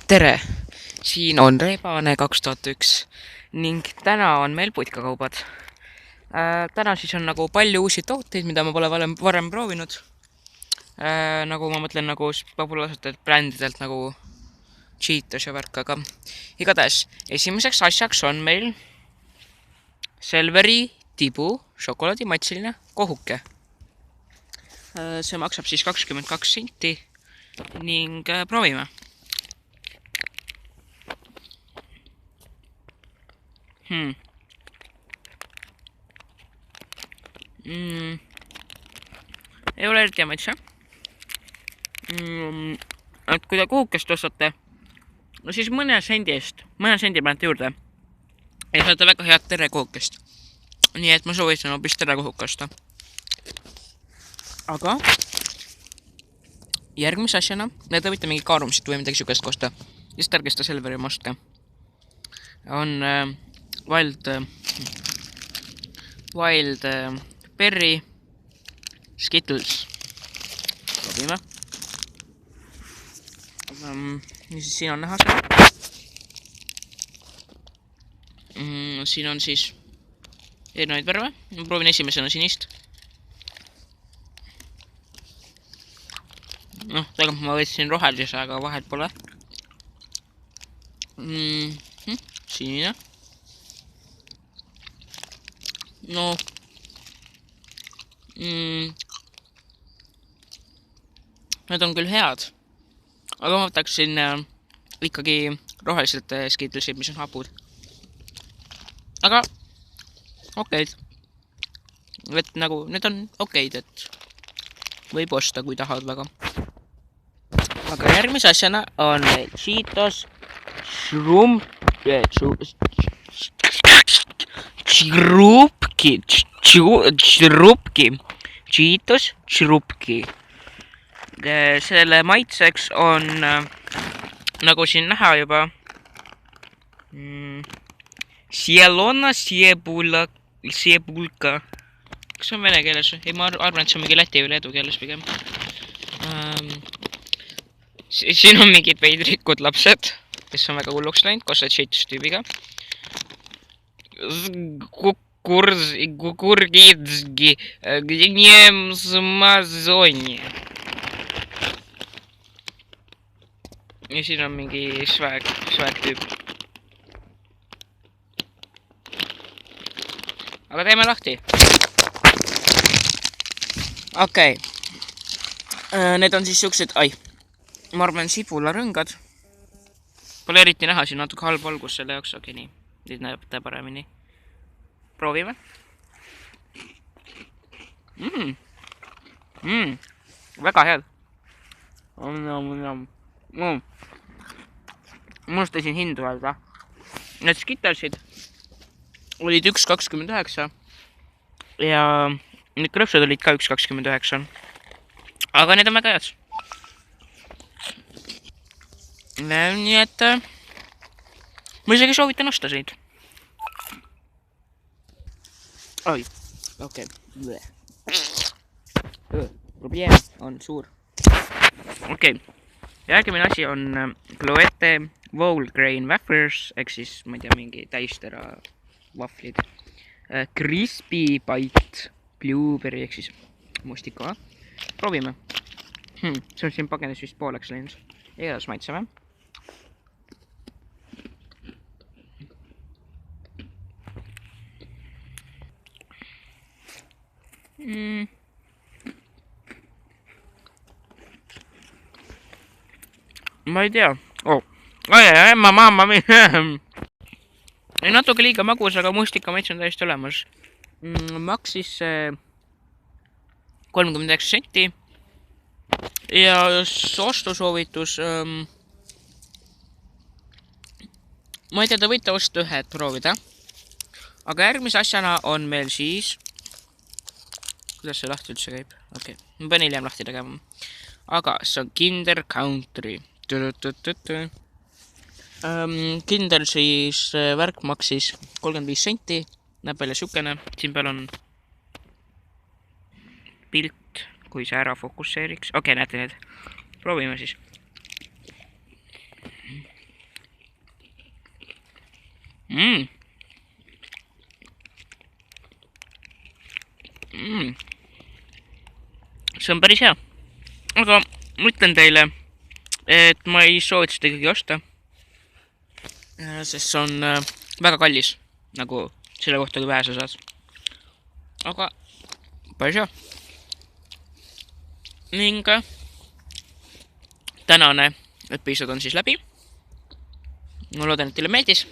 tere! Siin on Rebane 2001 ning täna on meil putkakaubad. Täna siis on nagu palju uusi tooteid, mida ma pole varem proovinud. Nagu ma mõtlen nagu populaarsetelt brändidelt nagu Cheetos ja värk, aga igatahes esimeseks asjaks on meil Selveri Tibu šokolaadimatsiline kohuke. See maksab siis 22 senti ning proovime. Ei ole eriti hea maitse. Et kui te kohukest ostate, no siis mõne sendi panete juurde ja saate väga head terekohukest. Nii et ma soovitan hoopis terekohukest. Aga järgmise asjana, te võite mingi kaarumsit või midagi sükest kosta, siis ärge seda Selveri ostke. On Wild Berry Skittles. Proovime. Siis siin on näha see. Siin on siis erinevaid värve. Ma proovin esimesena sinist. Tegelikult ma võtsin rohelise, aga vahet pole. Sinine. No. Need on küll head. Aga ma võtaksin ikkagi roheliselt Skittlesid, mis on hapud. Aga okeid. Et nagu, need on okeid, et võib osta, kui tahad väga. Aga järgmise asjana on meil Cheetos Cheetos Chrupki. Selle maitseks on nagu siin näha juba Sielona Siebulka. Kas on vene keeles? Ei, ma arvan, et see on mingi läti või leedu keeles pigem. Siin on mingid veidrikud lapsed, kes on väga hulluks läinud koos Cheetos tüübiga. Kukurgidski Gnemsmazoni. Ja siin on mingi swag tüüp. Aga teeme lahti. Okei. Need on siis siuksed, ma arvan sibularõngad. Pole eriti näha, siin natuke halb valgus selle jaoks, okei nii. Nüüd näebte paremini. Proovime. Väga head. Muistasin hindu öelda. Need Skittelsid olid 1,29 ja need krõpsud olid ka 1,29. Aga need on väga head. Nii et ma isegi soovitan osta neid. Okei. Probleem on suur. Okei. Järgmine asi on Cloette Whole Grain Wafers, ehk siis, ma ei tea, mingi täistera vaflid. Crispy Bite Blueberry, ehk siis mustika. Proovime. See on siin pagenes vist pooleks läinud. Igatahes maitseme. Ma ei tea. Mamma mia. Ei natuke liiga magus, aga mustika maits on täiesti olemas. Maksis 39 senti. Ja ostusoovitus. Ma ei tea, te võite osta ühe, et proovida. Aga järgmise asjana on meil siis. Kuidas see lahti üldse käib? Okei, ma pean hiljem lahti tegema. Aga see on Kinder Country. Kinder siis värk maksis 35 senti. Näeb välja sükene. Siin peal on pilt, kui see ära fokusseeriks. Okei, näete need. Proovime siis. See on päris hea. Aga ma ütlen teile, et ma ei sooviks seda ikkagi osta. Sest see on väga kallis, nagu selle kohta kui vähe sa saad. Aga päris hea. Ning tänane episood on siis läbi. Ma loodan, et teile meeldis.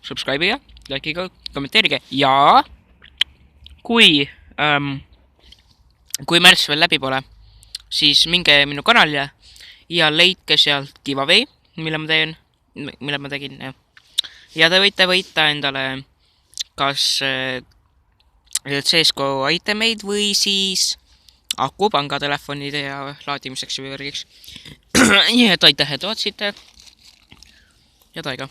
Subscribe'iga, like'iga, kommenteerige. Ja kui märts veel läbi pole, siis minge minu kanalile ja leidke sealt giveaway, mille ma tegin. Ja te võite võita endale kas CSGO itemeid või siis aku pangatelefonide ja laadimiseks või värgiks. Nii et aitäh, et vaatasite. Ja taiga.